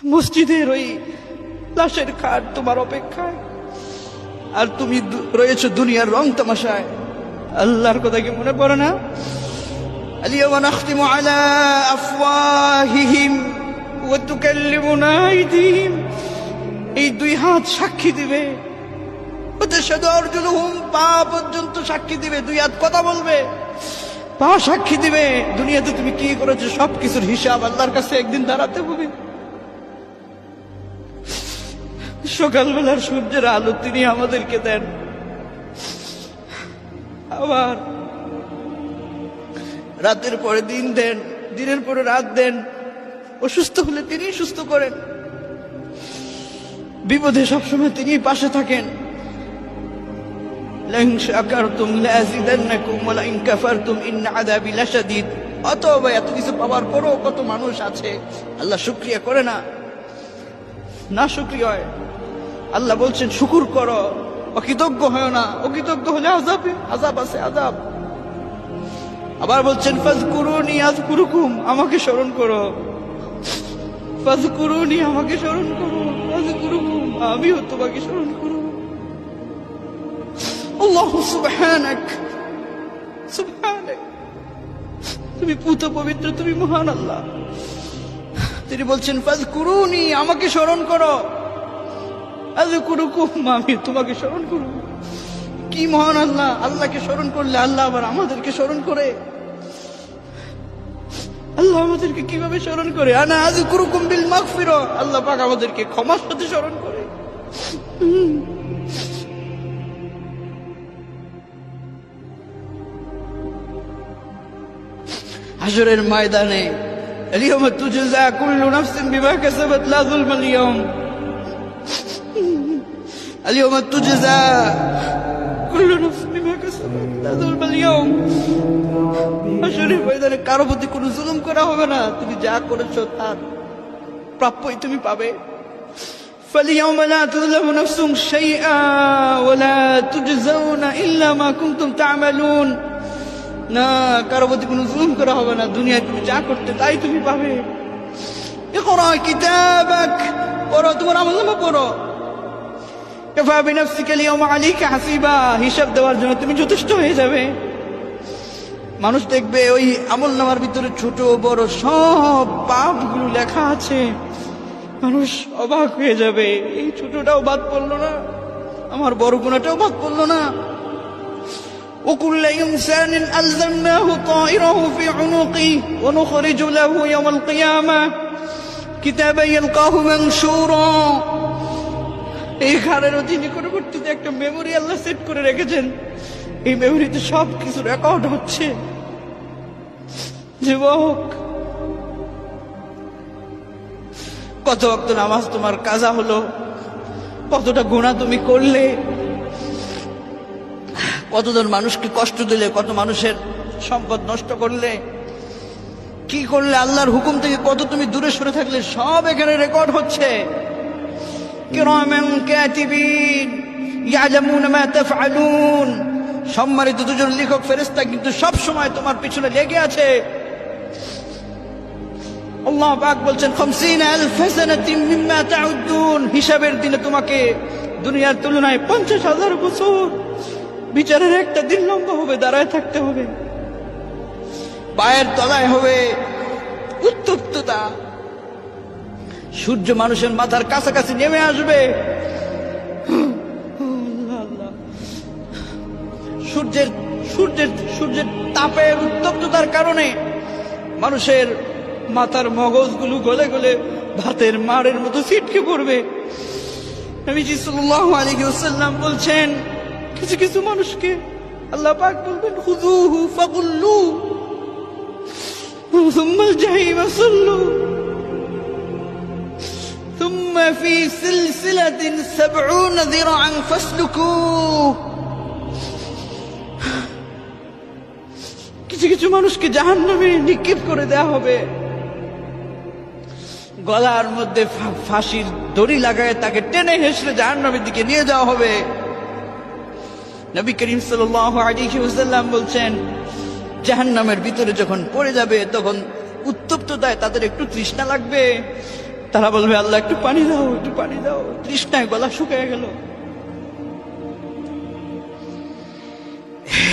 মসজিদের ওই লাশের খাট তোমার অপেক্ষায়, আর তুমি রয়েছো দুনিয়ার রং তামাশায়। আল্লাহর কথা কি মনে পড়ে না? আলিয়াওয়া নাখতিমু আলা আফওয়াহিহিম ওয়া তুকাল্লিমুনা আইদিহিম, এই দুই হাত সাক্ষী দিবে, ওয়াতাশহাদু আরজুলুহুম, পা পর্যন্ত সাক্ষী দিবে। দুই হাত কথা বলবে, পা সাক্ষী দিবে। দুনিয়াতে তুমি কি করেছো সবকিছুর হিসাব আল্লাহর কাছে একদিন দাঁড়াতে হবে। সকালবেলার সূর্যের আলো তিনি আমাদেরকে দেন, আবার রাতের পরে দিন দেন, দিনের পরে রাত দেন। অসুস্থ হলে তিনি সুস্থ করেন, বিপদে সবসময় তিনি পাশে থাকেন। লাইন শাকারতুম লাযিদান্নাকুম ওয়া লাইন কাফারতুম ইন্না আযাবি লাশাদীদ। অতএব এত কিছু পাওয়ার পরও কত মানুষ আছে আল্লাহ শুকরিয়া করে না, না শুকরিয়া হয়। আল্লাহ বলছেন শুকুর করো, অকৃতজ্ঞ হয় না। অকৃতজ্ঞ হলে আযাব আছে, আযাব। আবার বলছেন ফাযকুরুনি আযকুরুকুম, আমাকে স্মরণ করো। ফাযকুরুনি, আমাকে স্মরণ করো। আযকুরুকুম, আমিও তোমাকে স্মরণ করব। আল্লাহু সুবহানাক, সুবহানাক, তুমি পুত পবিত্র, তুমি মহান আল্লাহ। তিনি বলছেন ফাযকুরুনি, আমাকে স্মরণ করো। আযকুরুকুম, আমি তোমাকে স্মরণ করব। কি মহান আল্লাহ! আল্লাহকে স্মরণ করলে আল্লাহ আবার আমাদেরকে স্মরণ করে। আল্লাহ আমাদেরকে কিভাবে স্মরণ করে? আনা আযকুরুকুম বিল মাগফিরা, আল্লাহ পাক আমাদেরকে ক্ষমার সাথে স্মরণ করে। হাশরের ময়দানে আলিয়াউমা তুজজা কুল্লু নাফসিন বিমা কাসাবাত লা যুলমাল ইয়াউম, আলিয়াউমা তুজজা কুল্লু নাফসিন বিমা কাসাবাত লা যুলমাল ইয়াউম। হাশরের ময়দানে কারো প্রতি কোনো জুলুম করা হবে না। তুমি যা করেছো তার প্রাপ্যই তুমি পাবে। فاليوم لا تظلم نفس شيئا ولا تجزون إلا ما كنتم تعملون। না, কারো প্রতি কোনো জুলুম করা হবে না। দুনিয়ায় তুমি যা করতে তাই তুমি পাবে। ইকরা কিতাবাক, পড়ো, তোমার আমলনামা পড়ো। কাফা বিনাফসিকা আল-ইয়াওমা আলাইকা হাসিবা, হিসাব দেওয়ার জন্য তুমি যথেষ্ট হয়ে যাবে। মানুষ দেখবে ওই আমলনামার ভিতরে ছোট বড় সব পাপগুলো লেখা আছে। মানুষ অবাক হয়ে যাবে, এই ছোটটাও বাদ পড়লো না, আমার বড় গুনাহটাও বাদ পড়লো না। وكل إنسان ألزمناه طائره في عنقه ونخرج له يوم القيامة كتابا يلقاه منشورا। এই ঘরের অধীনে পরবর্তীতে একটা মেমোরি আল্লাহ সেট করে রেখেছেন। এই মেমোরিতে সব কিছু রেকর্ড হচ্ছে। যুবক, কত ওয়াক্ত নামাজ তোমার কাজা হলো, কতটা গুনাহ তুমি করলে, কতজন মানুষকে কষ্ট দিলে, কত মানুষের সম্পদ নষ্ট করলে, কি করলে, আল্লাহর হুকুম থেকে কত তুমি দূরে সরে থাকলে, সব এখানে রেকর্ড হচ্ছে। কিরামান কাতিবিন ইয়ালামুনা মা তাফআলুন, সম্মানিত দুজন লেখক ফেরেশতা কিন্তু সব সময় তোমার পিছনে লেগে আছে। আল্লাহ পাক বলছেন 50000 সানাতিন মিম্মা তাউদ্দুন, হিসাবের দিনে তোমাকে দুনিয়ার তুলনায় 50,000 বছর বিচারের একটা দিন লম্বা হবে, দাঁড়ায় থাকতে হবে। পায়ের তলায় হবে উত্তপ্ততা, সূর্য মানুষের মাথার কাছাকাছি নেমে আসবে। সূর্যের তাপের উত্তপ্ততার কারণে মানুষের মাথার মগজগুলো গলে গলে ভাতের মাড়ের মতো ছিটকে পড়বে। নবীজি সাল্লাল্লাহু আলাইহি ওয়াসাল্লাম বলছেন, কিছু কিছু মানুষকে আল্লাহ পাক বলবেন খুযুহু ফাগুল্লু সুম্মা আল-জাহিম সাল্লু সুম্মা ফি সিলসিলাতিন 70 যিরাআন ফাসলুকুহু। কিছু কিছু মানুষকে জাহান্নামে নিক্ষেপ করে দেওয়া হবে, গলার মধ্যে ফাঁসির দড়ি লাগায় তাকে টেনে হেসড়ে জাহান্নামের দিকে নিয়ে যাওয়া হবে। নবী করিম সাল্লাল্লাহু আলাইহি ওয়াসাল্লাম বলছেন, জাহান্নামের ভিতরে যখন পড়ে যাবে তখন উত্তপ্ততায় তাদের একটু তৃষ্ণা লাগবে, তারা বলবে আল্লাহ একটু পানি দাও, একটু পানি দাও, তৃষ্ণায় গলা শুকিয়ে গেল।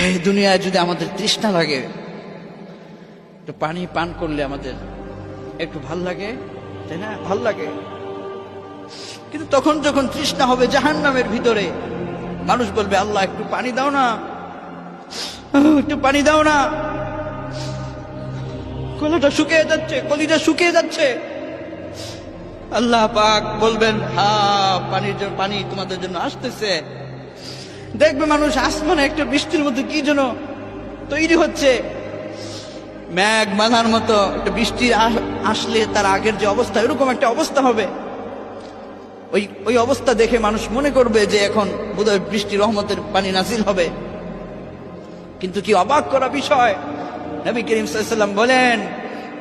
এই দুনিয়ায় যদি আমাদের তৃষ্ণা লাগে, একটু পানি পান করলে আমাদের একটু ভাল লাগে, তাই না? ভাল লাগে। কিন্তু তখন যখন তৃষ্ণা হবে জাহান্নামের ভিতরে, মানুষ বলবে আল্লাহ একটু পানি দাও না, একটু পানি দাও না, গলাটা শুকিয়ে যাচ্ছে, কলিজা শুকিয়ে যাচ্ছে। আল্লাহ পাক বলবেন হ্যাঁ পানি তোমাদের জন্য আসতেছে। দেখবে মানুষ আসমানে একটা বৃষ্টির মধ্যে কি যেন তৈরি হচ্ছে, মেঘ বাঁধার মতো একটা বৃষ্টি আসলে তার আগের যে অবস্থা, এরকম একটা অবস্থা হবে। ওই অবস্থা দেখে মানুষ মনে করবে যে এখন বোধহয় বৃষ্টি রহমতের পানি নাজিল হবে। কিন্তু কি অবাক করা বিষয়, নবী করিম সাল্লাল্লাহু আলাইহি ওয়াসাল্লাম বলেন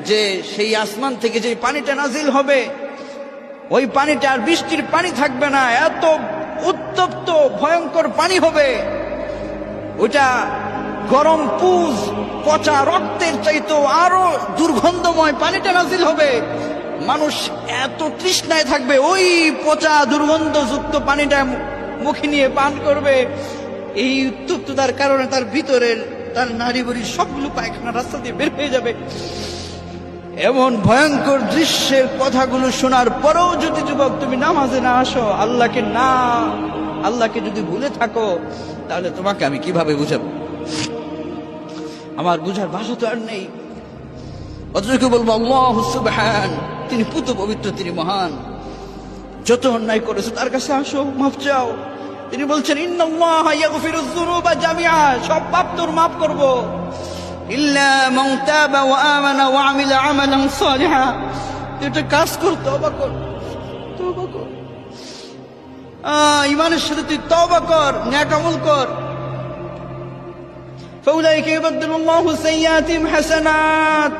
যে সেই আসমান থেকে যে পানিটা নাজিল হবে, ওই পানিটা আর বৃষ্টির পানি থাকবে না, এত উত্তপ্ত ভয়ঙ্কর পানি হবে। ওইটা গরম পুজ, পচা রক্তের চাইতেও আরো দুর্গন্ধময় পানিটা নাজিল হবে। মানুষ এত তৃষ্ণায় থাকবে, ওই পচা দুর্গন্ধযুক্ত পানিটা মুখে নিয়ে পান করবে। এই উত্তপ্ততার কারণে তার ভিতরের তার নারী বুড়ি সবগুলো পায়খানা রাস্তা দিয়ে বের হয়ে যাবে। এমন ভয়ঙ্কর দৃশ্যের কথাগুলো শোনার পরেও যদি যুবক তুমি নামাজে না আসো, আল্লাহকে যদি ভুলে থাকো, তাহলে তোমাকে আমি কিভাবে বুঝাবো? আমার বুঝার ভাষা তো আর নেই। অথচ বলবো আল্লাহু সুবহান, তিনি পুত পবিত্র, তিনি মহান। যত অন্যায় করেছো তার কাছে আসো, মাফ চাও। তিনি বলছেন ইন্নাল্লাহা ইয়াগফিরুয যুনুবা জামিআ, সব পাপ তোর মাফ করব, ইল্লা মান তাবা ওয়া আমানা ওয়া আমিলা আমালান সালিহা। তুই একটা কাজ কর, তওবা কর, তওবা কর, ঈমানের সাথে তুই তওবা কর, নেক আমল কর। ফাউলাইকা ইউবাদদিলুল্লাহু সাইয়্যাতিহিম হাসানাত।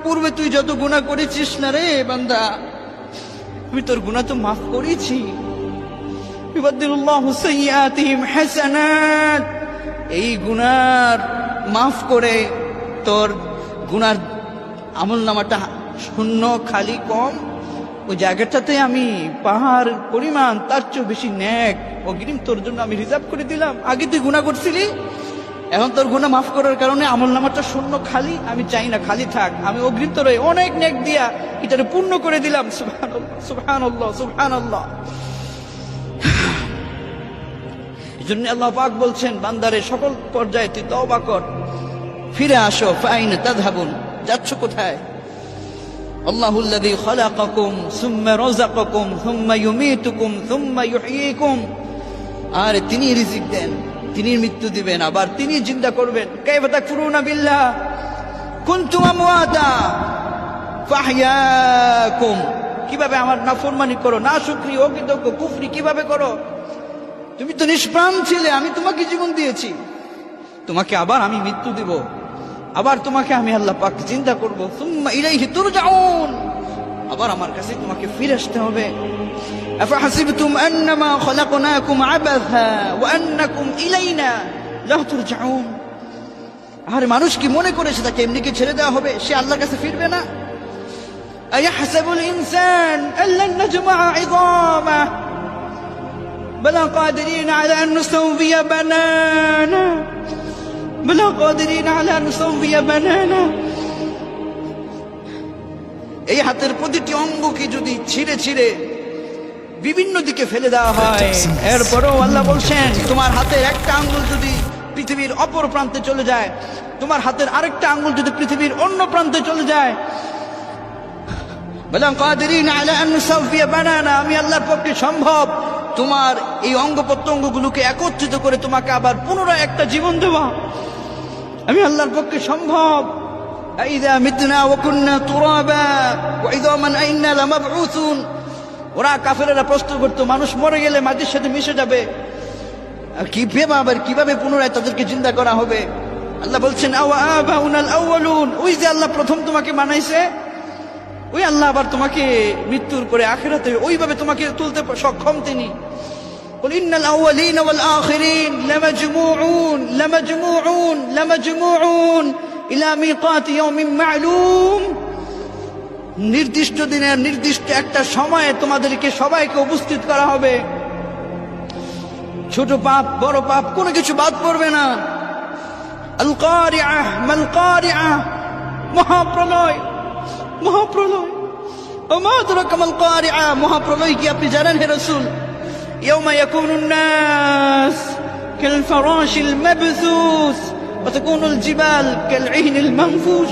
পূর্বে তুই যত গুনাহ করেছিস না রে বান্দা, আমি তোর গুনাহ তো মাফ করেছি। ইউবাদদিলুল্লাহু সাইয়্যাতিহিম হাসানাত, এই গুনাহ মাফ করে তোর গুনার আমলনামাটা শূন্য, খালি, কম, ওই জায়গাটাতে আমি পাহাড় পরিমাণ তার চেয়ে বেশি নেক অগ্রিম তোর জন্য আমি রিজার্ভ করে দিলাম। আগে তুই গুনাহ করছিলি, এখন তোর গুনাহ মাফ করার কারণে আমলনামাটা শূন্য, খালি, আমি চাই না খালি থাক, আমি অগ্রিম তোর অনেক নেক দিয়া এটারে পূর্ণ করে দিলাম। সুবহানাল্লাহ, সুবহানাল্লাহ, সুবহানাল্লাহ। এজন্য আল্লাহ পাক বলছেন বান্দারে সকল পর্যায়ে তুই তওবা কর, ফিরে আসো। ফাইন তাযহাবুন, যাচ্ছ কোথায়? আল্লাহুল্লাযী খালাকাকুম সুম্মা রাযাকাকুম সুম্মা ইউমীতুকুম সুম্মা ইউহয়ীকুম। আর তিনি রিজিক দেন, তিনি মৃত্যু দিবেন, আবার তিনি জিন্দা করবেন। কাইফা তাকফুরুনা বিল্লাহ কুনতুম আমওয়াতা ফাহইয়াকুম। কিভাবে আমার নাফরমানি করো, নাশুকরি, অকৃতজ্ঞ, কুফরি কিভাবে করো? তুমি তো নিষ্প্রাণ ছিলে, আমি তোমাকে জীবন দিয়েছি, তোমাকে আবার আমি মৃত্যু দিব, আবার তোমাকে আমি আল্লাহ পাক জিন্দা করব। সুম্মা ইলাইহি তুরজাউন, আবার আমার কাছে তোমাকে ফিরে আসতে হবে। আফাহাসিবতুম আন্নামা খলাকনাকুম আবাসা ওয়া আন্নাকুম ইলাইনা লা তুরজাউন। আর মানুষ কি মনে করেছে তাকে এমনি কি ছেড়ে দেওয়া হবে, সে আল্লাহর কাছে ফিরবে না? আয়াহসাবুল ইনসান আল্লান নাজমা ইযামা بلا قادرين على أن نسوي بنانا بلا قادرين على أن نسوي بنانا। এই হাতের প্রতিটি অঙ্গকে যদি ছিঁড়ে ছিঁড়ে বিভিন্ন দিকে ফেলে দেওয়া হয়, এরপরও আল্লাহ বলছেন তোমার হাতের একটা আঙ্গুল যদি পৃথিবীর অপর প্রান্তে চলে যায়, তোমার হাতের আরেকটা আঙ্গুল যদি পৃথিবীর অন্য প্রান্তে চলে যায়, বলা কাদিরিন আলা আন নুসাউফিয়া বানানা, আমি আল্লাহর পক্ষে সম্ভব তোমার এই অঙ্গ প্রত্যঙ্গগুলোকে একত্রিত করে তোমাকে আবার পুনরায় একটা জীবন দেওয়া। আমি আল্লাহর পক্ষে সম্ভব। আইযা মিতনা ওয়া কুননা তুরাবা ওয়া ইযামান আইন্না লামাবউসুন। ওরা কাফেররা প্রশ্ন করতো মানুষ মরে গেলে মাটির সাথে মিশে যাবে, আর কিভাবে পুনরায় তাদেরকে জিন্দা করা হবে? আল্লাহ বলছেন আওয়া আবাউনাল আউয়ালুন, ওই যে আল্লাহ প্রথম তোমাকে বানাইছে, ওই আল্লাহ আবার তোমাকে মৃত্যুর পরে আখিরাতে ওইভাবে তোমাকে তুলতে সক্ষম তিনি। قل إن الأولين والآخرين لمجموعون إلى ميقات يوم معلوم নির্দিষ্ট দিনের নির্দিষ্ট একটা সময়ে তোমাদেরকে সবাইকে উপস্থিত করা হবে। ছোট পাপ বড় পাপ কোনো কিছু বাদ পড়বে না। আল কারিআহ মাল কারিআহ, মহাপ্রলয়, মহাপ্রলয়। ওমা আদরাকা মাল কারিআহ, মহাপ্রলয় কি আপনি জানেন হে রাসূল? ইয়াউমা ইয়াকুনুন নাস কাল ফারাশিল মাবসুস ওয়া তাকুনুল জিবাল কাল ইহনিল মানফুশ।